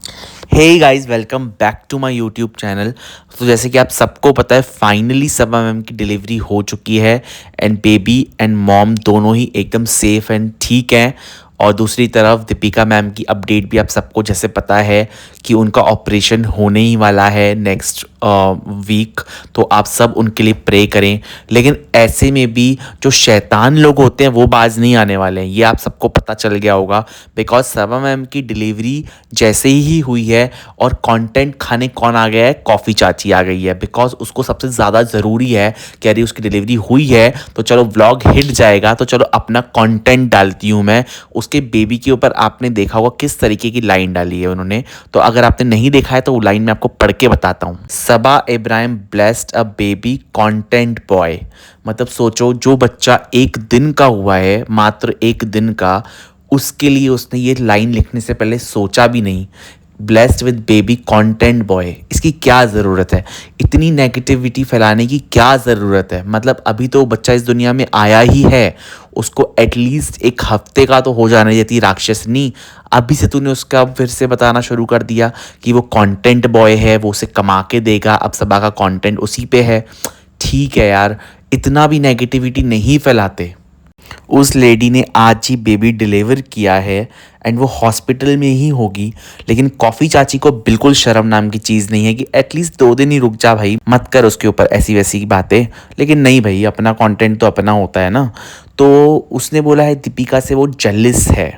Hey guys, welcome back to my YouTube channel. तो जैसे कि आप सबको पता है, फाइनली सबा मैम की डिलीवरी हो चुकी है एंड बेबी एंड मॉम दोनों ही एकदम सेफ एंड ठीक हैं। और दूसरी तरफ दीपिका मैम की अपडेट भी आप सबको जैसे पता है कि उनका ऑपरेशन होने ही वाला है नेक्स्ट वीक। तो आप सब उनके लिए प्रे करें। लेकिन ऐसे में भी जो शैतान लोग होते हैं वो बाज नहीं आने वाले हैं, ये आप सबको पता चल गया होगा। बिकॉज सबा मैम की डिलीवरी जैसे ही हुई है और कंटेंट खाने कौन आ गया है, कॉफ़ी चाची आ गई है। बिकॉज उसको सबसे ज़्यादा ज़रूरी है कि अरे उसकी डिलीवरी हुई है तो चलो व्लॉग हिट जाएगा, तो चलो अपना कंटेंट डालती हूँ मैं। उसके बेबी के ऊपर आपने देखा होगा किस तरीके की लाइन डाली है उन्होंने। तो अगर आपने नहीं देखा है तो वो लाइन मैं आपको पढ़ के बताता हूँ। Saba Ibrahim blessed a baby content boy. मतलब सोचो, जो बच्चा एक दिन का हुआ है, मात्र एक दिन का, उसके लिए उसने ये लाइन लिखने से पहले सोचा भी नहीं। Blessed with baby content boy, इसकी क्या ज़रूरत है? इतनी नेगेटिविटी फैलाने की क्या ज़रूरत है? मतलब अभी तो बच्चा इस दुनिया में आया ही है, उसको एटलीस्ट एक हफ्ते का तो हो जाने देती राक्षसनी। अभी से तूने उसका फिर से बताना शुरू कर दिया कि वो कंटेंट बॉय है, वो उसे कमा के देगा, अब सबा का कंटेंट उसी पे है। ठीक है यार, इतना भी नेगेटिविटी नहीं फैलाते। उस लेडी ने आज ही बेबी डिलीवर किया है एंड वो हॉस्पिटल में ही होगी। लेकिन कॉफ़ी चाची को बिल्कुल शर्म नाम की चीज़ नहीं है कि एटलीस्ट 2 दिन ही रुक जा भाई, मत कर उसके ऊपर ऐसी वैसी बातें। लेकिन नहीं भाई, अपना कंटेंट तो अपना होता है ना। तो उसने बोला है दीपिका से वो जेलिस है।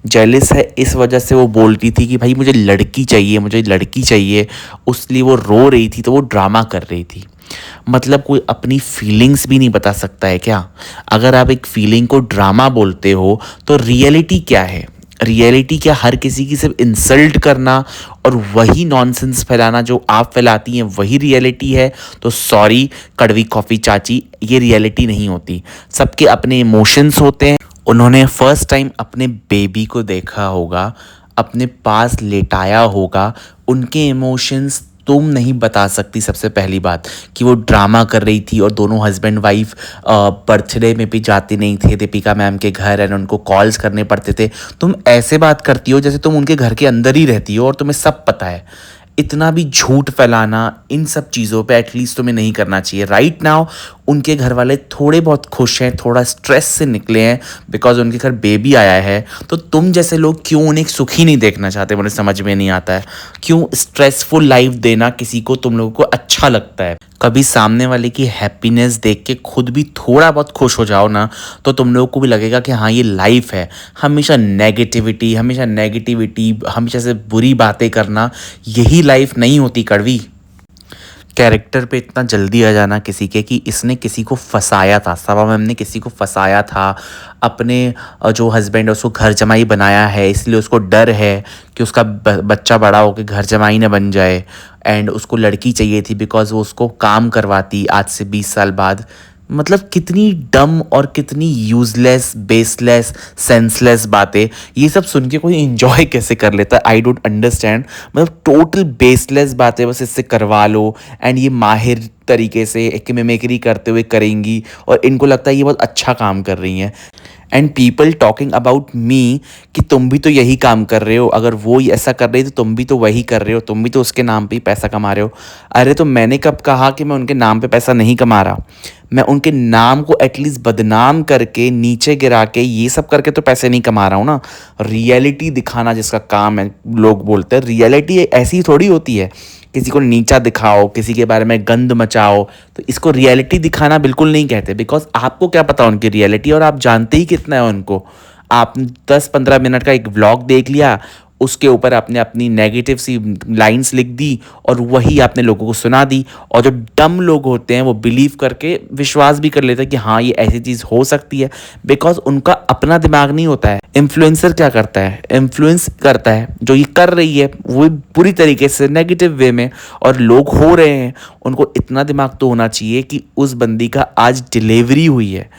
जेलिस है इस वजह से वो बोलती थी कि भाई मुझे लड़की चाहिए, मुझे लड़की चाहिए। उसलिए वो रो रही थी, तो वो ड्रामा कर रही थी। मतलब कोई अपनी फीलिंग्स भी नहीं बता सकता है क्या? अगर आप एक फीलिंग को ड्रामा बोलते हो तो रियलिटी क्या है? रियलिटी क्या हर किसी की सिर्फ इंसल्ट करना और वही नॉनसेंस फैलाना जो आप फैलाती हैं वही रियलिटी है? तो सॉरी कड़वी कॉफ़ी चाची, ये रियलिटी नहीं होती। सबके अपने इमोशंस होते हैं। उन्होंने फर्स्ट टाइम अपने बेबी को देखा होगा, अपने पास लेटाया होगा। उनके इमोशंस तुम नहीं बता सकती। सबसे पहली बात कि वो ड्रामा कर रही थी और दोनों हस्बैंड वाइफ बर्थडे में भी जाते नहीं थे दीपिका मैम के घर एंड उनको कॉल्स करने पड़ते थे। तुम ऐसे बात करती हो जैसे तुम उनके घर के अंदर ही रहती हो और तुम्हें सब पता है। इतना भी झूठ फैलाना इन सब चीज़ों पे एटलीस्ट तुम्हें नहीं करना चाहिए। राइट नाउ उनके घर वाले थोड़े बहुत खुश हैं, थोड़ा स्ट्रेस से निकले हैं बिकॉज उनके घर बेबी आया है। तो तुम जैसे लोग क्यों उन्हें सुखी नहीं देखना चाहते, मुझे समझ में नहीं आता है। क्यों स्ट्रेसफुल लाइफ देना किसी को तुम लोगों को अच्छा लगता है? कभी सामने वाले की हैप्पीनेस देख के खुद भी थोड़ा बहुत खुश हो जाओ ना, तो तुम लोगों को भी लगेगा कि हाँ ये लाइफ है। हमेशा नेगेटिविटी, हमेशा नेगेटिविटी, हमेशा से बुरी बातें करना, यही लाइफ नहीं होती कड़वी। कैरेक्टर पे इतना जल्दी आ जाना किसी के कि इसने किसी को फंसाया था, सबा मैम ने किसी को फंसाया था। अपने जो हस्बैंड है उसको घर जमाई बनाया है, इसलिए उसको डर है कि उसका बच्चा बड़ा होकर घर जमाई न बन जाए। एंड उसको लड़की चाहिए थी बिकॉज वो उसको काम करवाती आज से 20 साल बाद। मतलब कितनी डम और कितनी यूजलेस, बेसलेस, सेंसलेस बातें। ये सब सुन के कोई इंजॉय कैसे कर लेता है, आई डोंट अंडरस्टैंड। मतलब टोटल बेसलेस बातें बस इससे करवा लो एंड ये माहिर तरीके से एक मिमिक्री करते हुए करेंगी और इनको लगता है ये बहुत अच्छा काम कर रही हैं। And people talking about me कि तुम भी तो यही काम कर रहे हो, अगर वो ऐसा कर रही तो तुम भी तो वही कर रहे हो, तुम भी तो उसके नाम पे ही पैसा कमा रहे हो। अरे तो मैंने कब कहा कि मैं उनके नाम पे पैसा नहीं कमा रहा? मैं उनके नाम को एटलीस्ट बदनाम करके, नीचे गिरा के, ये सब करके तो पैसे नहीं कमा रहा हूँ ना। रियलिटी दिखाना जिसका काम है, लोग बोलते हैं रियलिटी ऐसी थोड़ी होती है। किसी को नीचा दिखाओ, किसी के बारे में गंद मचाओ, तो इसको रियलिटी दिखाना बिल्कुल नहीं कहते। बिकॉज आपको क्या पता उनकी रियलिटी, और आप जानते ही कितना है उनको। आप 10-15 मिनट का एक व्लॉग देख लिया, उसके ऊपर आपने अपनी नेगेटिव सी लाइंस लिख दी और वही आपने लोगों को सुना दी। और जो डम लोग होते हैं वो बिलीव करके विश्वास भी कर लेते हैं कि हाँ ये ऐसी चीज़ हो सकती है। बिकॉज उनका अपना दिमाग नहीं होता है। इन्फ्लुएंसर क्या करता है? इन्फ्लुएंस करता है, जो ये कर रही है वो बुरी तरीके से नेगेटिव वे में, और लोग हो रहे हैं। उनको इतना दिमाग तो होना चाहिए कि उस बंदी का आज डिलीवरी हुई है,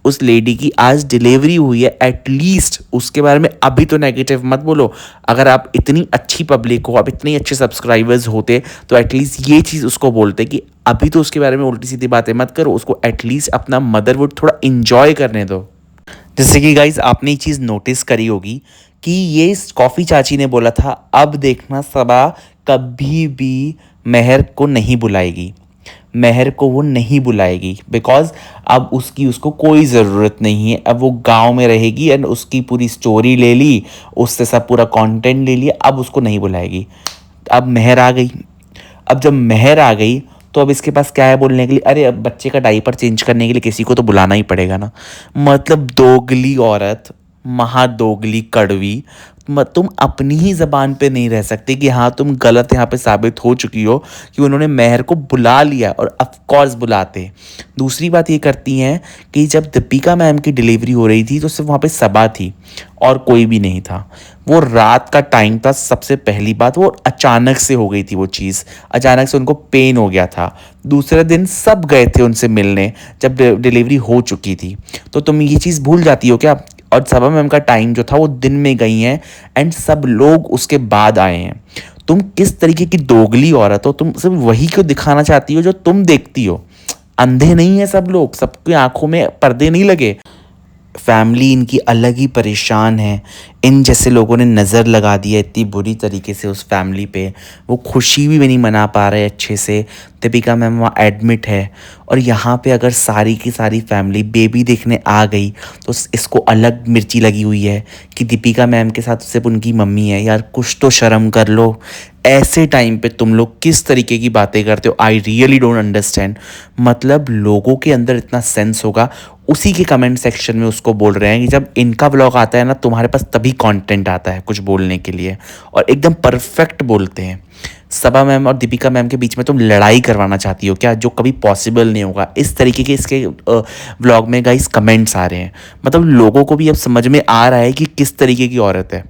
उस लेडी की आज डिलीवरी हुई है, एटलीस्ट उसके बारे में अभी तो नेगेटिव मत बोलो। अगर आप इतनी अच्छी पब्लिक हो, आप इतने अच्छे सब्सक्राइबर्स होते तो एटलीस्ट ये चीज़ उसको बोलते कि अभी तो उसके बारे में उल्टी सीधी बातें मत करो, उसको एटलीस्ट अपना मदरवुड थोड़ा इंजॉय करने दो। जैसे कि गाइज आपने ये चीज़ नोटिस करी होगी कि ये कॉफ़ी चाची ने बोला था अब देखना सबा कभी भी मेहर को नहीं बुलाएगी, मेहर को वो नहीं बुलाएगी, बिकॉज अब उसको कोई ज़रूरत नहीं है। अब वो गांव में रहेगी एंड उसकी पूरी स्टोरी ले ली, उससे सब पूरा कंटेंट ले लिया, अब उसको नहीं बुलाएगी। अब मेहर आ गई। अब जब मेहर आ गई तो अब इसके पास क्या है बोलने के लिए? अरे अब बच्चे का डायपर चेंज करने के लिए किसी को तो बुलाना ही पड़ेगा ना। मतलब दोगली औरत, महादोगली, कड़वी। तुम अपनी ही ज़बान पे नहीं रह सकते कि हाँ तुम गलत यहाँ पे साबित हो चुकी हो कि उन्होंने मेहर को बुला लिया, और ऑफ कोर्स बुलाते। दूसरी बात ये करती हैं कि जब दीपिका मैम की डिलीवरी हो रही थी तो सिर्फ वहाँ पे सबा थी और कोई भी नहीं था। वो रात का टाइम था। सबसे पहली बात, वो अचानक से हो गई थी वो चीज़, अचानक से उनको पेन हो गया था। दूसरे दिन सब गए थे उनसे मिलने जब डिलीवरी हो चुकी थी। तो तुम ये चीज़ भूल जाती हो क्या? और सबा मैम का टाइम जो था वो दिन में गई हैं एंड सब लोग उसके बाद आए हैं। तुम किस तरीके की दोगली औरत हो? तुम सिर्फ वही क्यों दिखाना चाहती हो जो तुम देखती हो? अंधे नहीं है सब लोग, सबकी आंखों में पर्दे नहीं लगे। फैमिली इनकी अलग ही परेशान है। इन जैसे लोगों ने नज़र लगा दी है इतनी बुरी तरीके से उस फैमिली पे। वो खुशी भी नहीं मना पा रहे अच्छे से। दीपिका मैम वहाँ एडमिट है और यहाँ पे अगर सारी की सारी फैमिली बेबी देखने आ गई तो इसको अलग मिर्ची लगी हुई है कि दीपिका मैम के साथ सिर्फ उनकी मम्मी है। यार कुछ तो शर्म कर लो। ऐसे टाइम पे तुम लोग किस तरीके की बातें करते हो? I really don't understand. मतलब लोगों के अंदर इतना सेंस होगा, उसी के कमेंट सेक्शन में उसको बोल रहे हैं कि जब इनका व्लॉग आता है ना तुम्हारे पास तभी कंटेंट आता है कुछ बोलने के लिए, और एकदम परफेक्ट बोलते हैं। सबा मैम और दीपिका मैम के बीच में तुम लड़ाई करवाना चाहती हो क्या? जो कभी पॉसिबल नहीं होगा। इस तरीके के इसके व्लॉग में गाइस कमेंट्स आ रहे हैं। मतलब लोगों को भी अब समझ में आ रहा है कि किस तरीके की औरत है।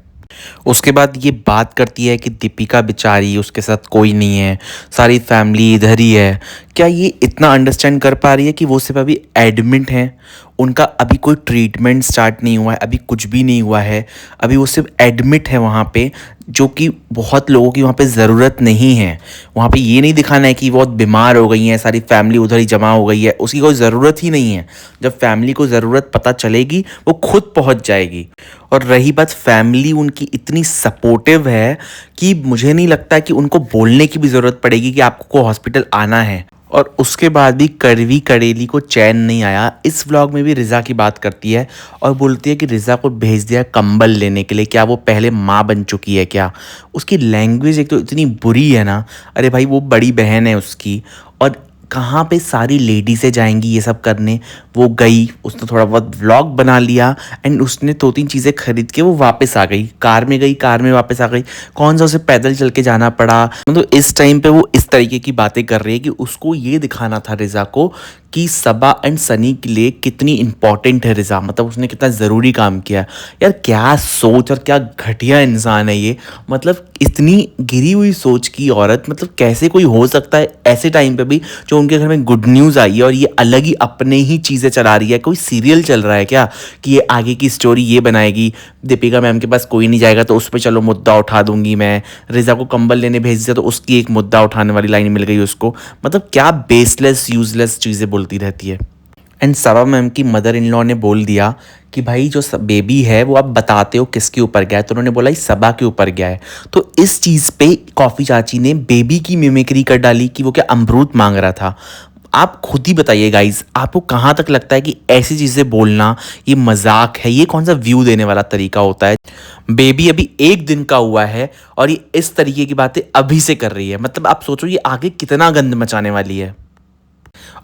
उसके बाद ये बात करती है कि दीपिका बेचारी, उसके साथ कोई नहीं है, सारी फैमिली इधर ही है। क्या ये इतना अंडरस्टैंड कर पा रही है कि वो सिर्फ अभी एडमिट हैं, उनका अभी कोई ट्रीटमेंट स्टार्ट नहीं हुआ है, अभी कुछ भी नहीं हुआ है, अभी वो सिर्फ एडमिट है वहाँ पे, जो कि बहुत लोगों की वहाँ पे ज़रूरत नहीं है। वहाँ पे ये नहीं दिखाना है कि बहुत बीमार हो गई हैं, सारी फैमिली उधर ही जमा हो गई है, उसकी कोई ज़रूरत ही नहीं है। जब फैमिली को ज़रूरत पता चलेगी वो खुद पहुँच जाएगी। और रही बात, फैमिली उनकी इतनी सपोर्टिव है कि मुझे नहीं लगता कि उनको बोलने की भी ज़रूरत पड़ेगी कि आपको हॉस्पिटल आना है। और उसके बाद भी कड़वी कड़ेली को चैन नहीं आया। इस व्लॉग में भी रिज़ा की बात करती है और बोलती है कि रिज़ा को भेज दिया कंबल लेने के लिए। क्या वो पहले माँ बन चुकी है क्या? उसकी लैंग्वेज एक तो इतनी बुरी है ना। अरे भाई वो बड़ी बहन है उसकी, और कहाँ पे सारी लेडीज़ें जाएंगी ये सब करने? वो गई, उसने थोड़ा बहुत व्लॉग बना लिया एंड उसने 2-3 चीज़ें खरीद के वो वापस आ गई। कार में गई, कार में वापस आ गई। कौन सा उसे पैदल चल के जाना पड़ा? मतलब इस टाइम पे वो इस तरीके की बातें कर रही है कि उसको ये दिखाना था रिज़ा को कि सबा एंड सनी के लिए कितनी इंपॉर्टेंट है रिज़ा, मतलब उसने कितना ज़रूरी काम किया। यार क्या सोच और क्या घटिया इंसान है ये। मतलब इतनी गिरी हुई सोच की औरत, मतलब कैसे कोई हो सकता है ऐसे टाइम पे भी जो उनके घर में गुड न्यूज़ आई है और ये अलग ही अपने ही चीज़ें चला रही है। कोई सीरियल चल रहा है क्या कि ये आगे की स्टोरी ये बनाएगी? दीपिका मैम के पास कोई नहीं जाएगा तो उस पर चलो मुद्दा उठा दूंगी मैं। रिज़ा को कंबल लेने भेज दिया तो उसकी एक मुद्दा उठाने वाली लाइन मिल गई उसको। मतलब क्या बेसलेस यूजलेस चीज़ें बोलती रहती है। एंड सबा मैम की मदर इन लॉ ने बोल दिया कि भाई जो बेबी है वो आप बताते हो किसके ऊपर गया है, तो उन्होंने बोला सबा के ऊपर गया है। तो इस चीज़ पे कॉफ़ी चाची ने बेबी की मिमिक्री कर डाली कि वो क्या अमरूद मांग रहा था। आप खुद ही बताइए गाइज, आपको कहाँ तक लगता है कि ऐसी चीज़ें बोलना ये मजाक है? ये कौन सा व्यू देने वाला तरीका होता है? बेबी अभी 1 दिन का हुआ है और ये इस तरीके की बातें अभी से कर रही है। मतलब आप सोचो ये आगे कितना गंद मचाने वाली है।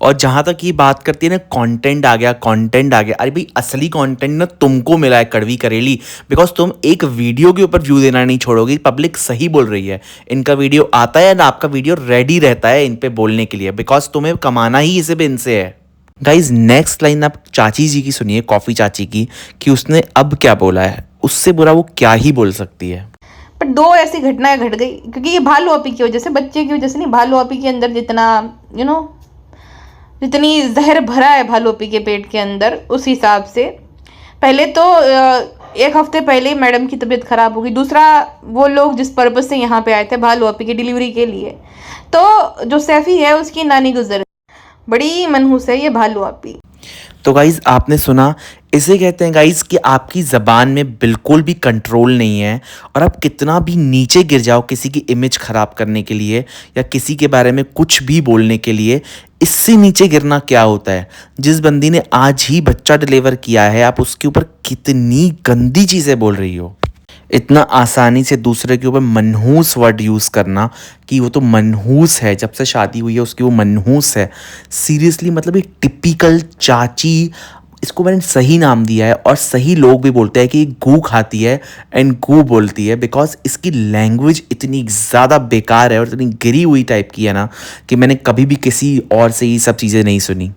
और जहाँ तक ये बात करती है ना, कंटेंट आ गया, कंटेंट आ गया। अरे भाई असली कंटेंट ना तुमको मिला है कड़वी करेली, बिकॉज तुम एक वीडियो के ऊपर व्यू देना नहीं छोड़ोगे। पब्लिक सही बोल रही है, इनका वीडियो आता है ना, आपका वीडियो रेडी रहता है इन पे बोलने के लिए, बिकॉज तुम्हें कमाना ही इसे भी इनसे है। गाइज नेक्स्ट लाइन आप चाची जी की सुनिए, कॉफ़ी चाची की, कि उसने अब क्या बोला है। उससे बुरा वो क्या ही बोल सकती है। पर 2 ऐसी घटनाएं घट गई क्योंकि ये भालू आपी की वजह से, बच्चे की वजह से नहीं। भालू आपी के अंदर जितना जितनी जहर भरा है भालू आपी के पेट के अंदर, उस हिसाब से पहले तो 1 हफ्ते पहले ही मैडम की तबीयत खराब हो गई। दूसरा, वो लोग जिस पर्पज से यहाँ पे आए थे भालू आपी की डिलीवरी के लिए, तो जो सैफी है उसकी नानी गुजर, बड़ी मनहूस है ये भालू आपी। तो गाइज़ आपने सुना, इसे कहते हैं गाइज़ कि आपकी ज़बान में बिल्कुल भी कंट्रोल नहीं है और आप कितना भी नीचे गिर जाओ किसी की इमेज ख़राब करने के लिए या किसी के बारे में कुछ भी बोलने के लिए, इससे नीचे गिरना क्या होता है। जिस बंदी ने आज ही बच्चा डिलीवर किया है, आप उसके ऊपर कितनी गंदी चीज़ें बोल रही हो। इतना आसानी से दूसरे के ऊपर मनहूस वर्ड यूज़ करना कि वो तो मनहूस है, जब से शादी हुई है उसकी वो मनहूस है। सीरियसली मतलब एक टिपिकल चाची, इसको मैंने सही नाम दिया है और सही लोग भी बोलते हैं कि ये गू खाती है एंड गू बोलती है, बिकॉज इसकी लैंग्वेज इतनी ज़्यादा बेकार है और इतनी गिरी हुई टाइप की है ना कि मैंने कभी भी किसी और से ये सब चीज़ें नहीं सुनी।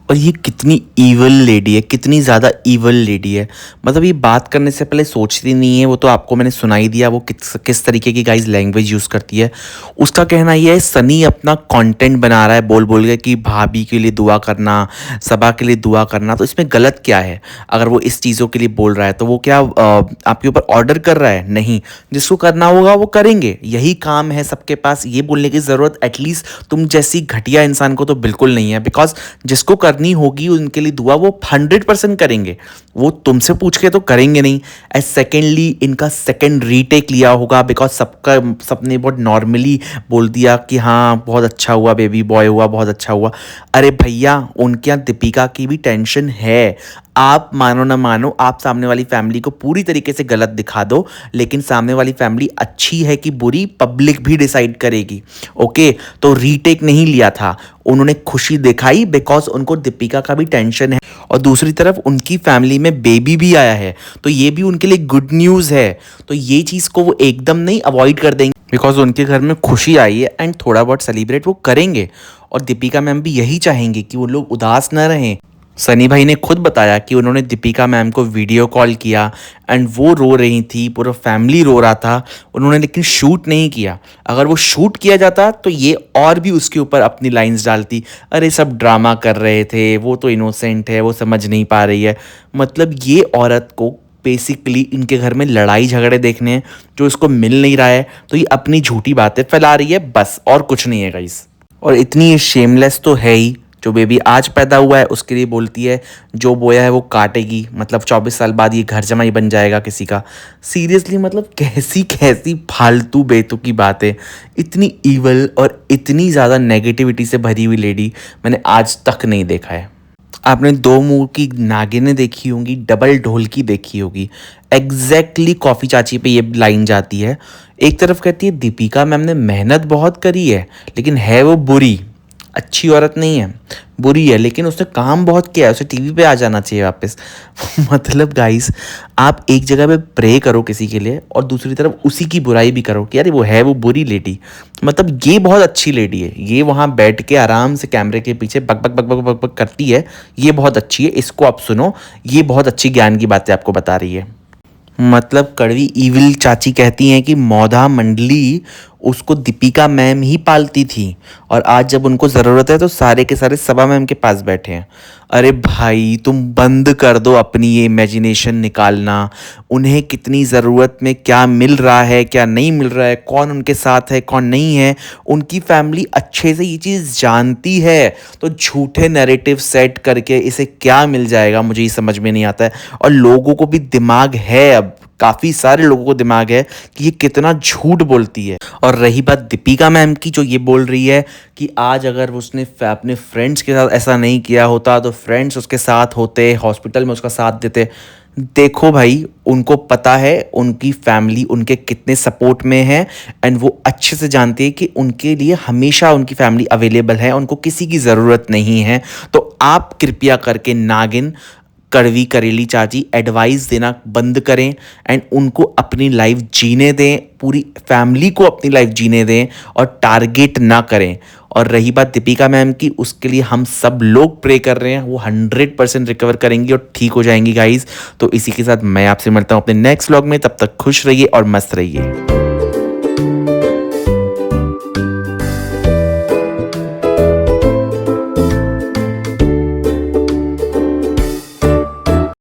और ये कितनी ईवल लेडी है, कितनी ज़्यादा ईवल लेडी है। मतलब ये बात करने से पहले सोचती नहीं है, वो तो आपको मैंने सुनाई दिया वो किस तरीके की गाइस लैंग्वेज यूज़ करती है। उसका कहना ये है सनी अपना कंटेंट बना रहा है बोल बोल के कि भाभी के लिए दुआ करना, सबा के लिए दुआ करना। तो इसमें गलत क्या है? अगर वो इस चीज़ों के लिए बोल रहा है तो वो क्या आपके ऊपर ऑर्डर कर रहा है? नहीं, जिसको करना होगा वो करेंगे, यही काम है सबके पास। ये बोलने की ज़रूरत एटलीस्ट तुम जैसी घटिया इंसान को तो बिल्कुल नहीं है, बिकॉज जिसको करनी होगी उनके लिए दुआ वो 100% करेंगे, वो तुमसे पूछ के तो करेंगे नहीं। एंड सेकेंडली इनका सेकेंड रीटेक लिया होगा बिकॉज सबने बहुत नॉर्मली बोल दिया कि हाँ बहुत अच्छा हुआ, बेबी बॉय हुआ, बहुत अच्छा हुआ। अरे भैया उनके यहाँ दीपिका की भी टेंशन है। आप मानो ना मानो, आप सामने वाली फैमिली को पूरी तरीके से गलत दिखा दो, लेकिन सामने वाली फैमिली अच्छी है कि बुरी पब्लिक भी डिसाइड करेगी। ओके, तो रीटेक नहीं लिया था, उन्होंने खुशी दिखाई बिकॉज उनको दीपिका का भी टेंशन है और दूसरी तरफ उनकी फैमिली में बेबी भी आया है, तो ये भी उनके लिए गुड न्यूज़ है। तो ये चीज़ को वो एकदम नहीं अवॉइड कर देंगे बिकॉज उनके घर में खुशी आई है एंड थोड़ा बहुत सेलिब्रेट वो करेंगे। और दीपिका मैम भी यही चाहेंगे कि वो लोग उदास न रहें। सनी भाई ने खुद बताया कि उन्होंने दीपिका मैम को वीडियो कॉल किया एंड वो रो रही थी, पूरा फैमिली रो रहा था, उन्होंने लेकिन शूट नहीं किया। अगर वो शूट किया जाता तो ये और भी उसके ऊपर अपनी लाइंस डालती, अरे सब ड्रामा कर रहे थे, वो तो इनोसेंट है, वो समझ नहीं पा रही है। मतलब ये औरत को बेसिकली इनके घर में लड़ाई झगड़े देखने हैं जो इसको मिल नहीं रहा है, तो ये अपनी झूठी बातें फैला रही है बस, और कुछ नहीं है गाइस। और इतनी ये शेमलेस तो है ही, जो बेबी आज पैदा हुआ है उसके लिए बोलती है जो बोया है वो काटेगी, मतलब 24 साल बाद ये घर जमाई बन जाएगा किसी का। सीरियसली मतलब कैसी कैसी फालतू बेतुकी बातें। इतनी ईवल और इतनी ज़्यादा नेगेटिविटी से भरी हुई लेडी मैंने आज तक नहीं देखा है। आपने दो मुंह की नागिनें देखी होंगी, डबल ढोलकी देखी होगी। एग्जैक्टली कॉफ़ी चाची पे ये लाइन जाती है। एक तरफ कहती है दीपिका मैम ने मेहनत बहुत करी है लेकिन है वो बुरी, अच्छी औरत नहीं है, बुरी है, लेकिन उसने काम बहुत किया है, उसे टीवी पे आ जाना चाहिए वापस। मतलब गाइस, आप एक जगह पे प्रे करो किसी के लिए और दूसरी तरफ उसी की बुराई भी करो कि यार वो है वो बुरी लेडी। मतलब ये बहुत अच्छी लेडी है, ये वहाँ बैठ के आराम से कैमरे के पीछे बक बक बक बक बक बक करती है, ये बहुत अच्छी है, इसको आप सुनो, ये बहुत अच्छी ज्ञान की बातें आपको बता रही है। मतलब कड़वी ईविल चाची कहती हैं कि मौधा मंडली उसको दीपिका मैम ही पालती थी और आज जब उनको ज़रूरत है तो सारे के सारे सबा मैम के पास बैठे हैं। अरे भाई तुम बंद कर दो अपनी ये इमेजिनेशन निकालना। उन्हें कितनी ज़रूरत में क्या मिल रहा है क्या नहीं मिल रहा है, कौन उनके साथ है कौन नहीं है, उनकी फैमिली अच्छे से ये चीज़ जानती है। तो झूठे नैरेटिव सेट करके इसे क्या मिल जाएगा मुझे ये समझ में नहीं आता है। और लोगों को भी दिमाग है, अब काफ़ी सारे लोगों को दिमाग है कि ये कितना झूठ बोलती है। और रही बात दीपिका मैम की, जो ये बोल रही है कि आज अगर उसने अपने फ्रेंड्स के साथ ऐसा नहीं किया होता तो फ्रेंड्स उसके साथ होते, हॉस्पिटल में उसका साथ देते। देखो भाई, उनको पता है उनकी फैमिली उनके कितने सपोर्ट में है एंड वो अच्छे से जानती है कि उनके लिए हमेशा उनकी फैमिली अवेलेबल है, उनको किसी की ज़रूरत नहीं है। तो आप कृपया करके नागिन कड़वी करेली चाची एडवाइस देना बंद करें एंड उनको अपनी लाइफ जीने दें, पूरी फैमिली को अपनी लाइफ जीने दें और टारगेट ना करें। और रही बात दीपिका मैम की, उसके लिए हम सब लोग प्रे कर रहे हैं, वो 100% रिकवर करेंगी और ठीक हो जाएंगी गाइज। तो इसी के साथ मैं आपसे मिलता हूँ अपने नेक्स्ट व्लॉग में, तब तक खुश रहिए और मस्त रहिए।